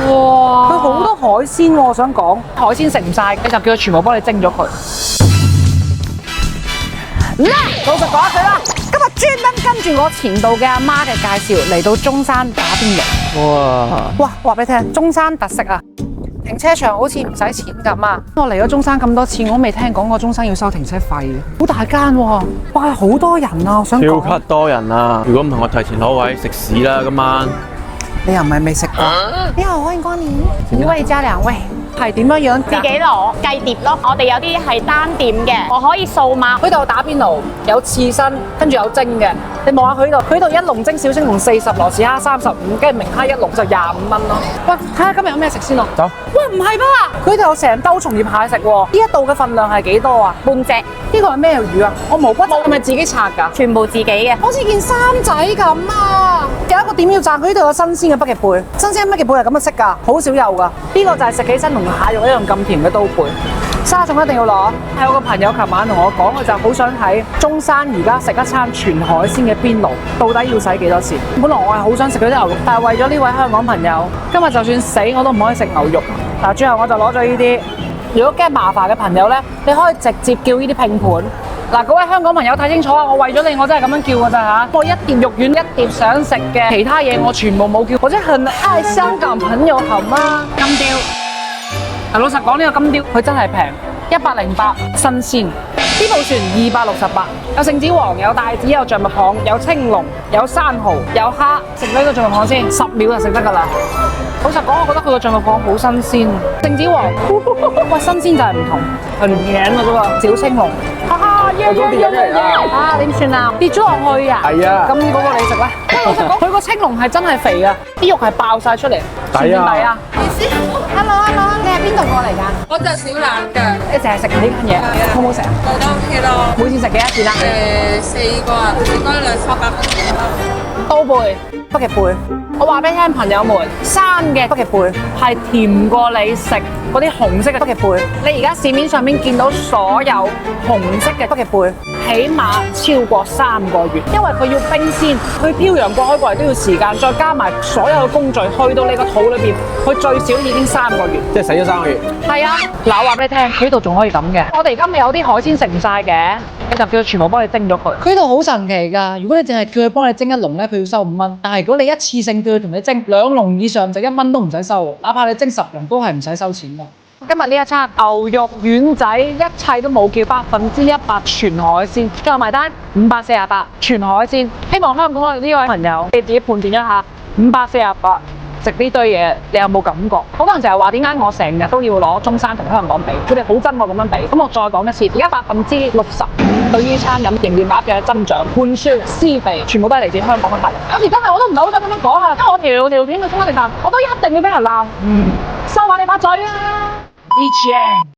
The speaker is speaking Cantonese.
哇！佢好多海鮮喎，我想講海鮮食唔晒，你就叫佢全部幫你蒸咗佢。老實講一句啦，今日專登跟住我前度嘅阿媽嘅介紹嚟到中山打邊爐。哇！話俾你聽，中山特色啊！停車場好似唔使錢咁啊！我嚟咗中山咁多次，我都未聽講過中山要收停車費嘅。好大間喎，哇！好多人啊，我想講。超級多人啊！如果唔係我提前攞位食屎啦今晚。你又唔係未食過？你好，歡迎光臨。一位加兩位，係點樣樣？自己攞計碟咯，我哋有啲係單點嘅，我可以掃碼。佢度打邊爐，有刺身，跟住有蒸嘅。你望下佢度一籠蒸小青龍40，螺絲蝦35，跟住明蝦一籠就25蚊咯。喂，睇下今日有咩食先咯。走。喂，唔係吧？佢度有成兜松葉蟹食喎。呢一度嘅份量係幾多啊？半隻，呢個係咩魚啊？我毛骨係咪自己拆㗎？全部自己嘅。好似件衫仔咁啊！有一個點要讚，佢呢度有新鮮嘅北極貝，新鮮嘅北極貝係咁嘅色㗎，好少有㗎。呢個就係食起身同蟹肉一樣咁甜嘅刀貝。沙餸一定要攞。係我個朋友琴晚同我講，佢就好想睇中山而家食一餐全海鮮嘅邊爐，到底要使幾多錢？本來我係好想食嗰啲牛肉，但係為咗呢位香港朋友，今日就算死我都唔可以食牛肉。嗱，最後我就攞咗呢啲。如果驚麻煩嘅朋友呢，你可以直接叫呢啲拼盤。嗱，各位香港朋友睇清楚啊！我為咗你，我真係咁樣叫㗎咋嚇。我一碟肉丸，一碟想食嘅其他嘢，我全部冇叫。我真係很愛香港朋友，好嗎？金雕。嗱，老實講呢個金雕，佢真係平，108新鮮。呢部船268，有聖子王，有帶子，有象拔蚌，有青龍，有生蠔，有蝦。食咗呢個象拔蚌先，10秒就食得㗎啦。老實講，我覺得佢個象拔蚌好新鮮。聖子王，喂，新鮮就係唔同，很靚啊嗰個小青龍。啊，點算啊？跌咗落去啊？係啊。咁嗰個你食啦。老實講，佢個青龍係真係肥㗎，啲肉係爆晒出嚟，算唔算抵啊？Hello， 你係邊度過嚟㗎？我就小欖㗎，你淨係食呢間嘢，好唔好食啊？覺得 OK 咯。每次食幾多錢啊4個啊，應該200-300蚊啦。刀貝、北極貝，我話俾你聽，朋友們，生嘅北極貝係甜過你食嗰啲紅色嘅北極貝。你而家市面上面見到所有紅色嘅北極貝，起碼超過3個月，因為佢要冰鮮，佢漂洋過海過嚟都要時間，再加埋所有嘅工序去到你個肚裏邊，佢最少已經3個月。即係死咗3個月。係啊，嗱，我話俾你聽，佢呢度仲可以咁嘅。我哋而家咪有啲海鮮食唔晒嘅，你就叫佢全部幫你蒸咗佢。佢呢度好神奇㗎，如果你淨係叫佢幫你蒸一籠咧，佢要收5蚊。但係如果你一次性叫佢同你蒸2籠以上，就1蚊都唔使收，哪怕你蒸10籠都係唔使收錢㗎。今日呢一餐牛肉丸仔，一切都冇叫100%全海鮮，最後埋單548全海鮮。希望香港嘅呢位朋友你自己判斷一下，548食呢堆嘢，你有冇感覺？好多人成日話點解我成日都要攞中山同香港比，佢哋好憎我咁樣比。咁我再講一次，而家65%對於餐飲營業額嘅增長、灌輸、施肥，全部都係嚟自香港嘅客人。有時真係我都唔係好想咁樣講啊，因為我條片嘅中間地站，我都一定要俾人鬧。收下你把嘴啊！以前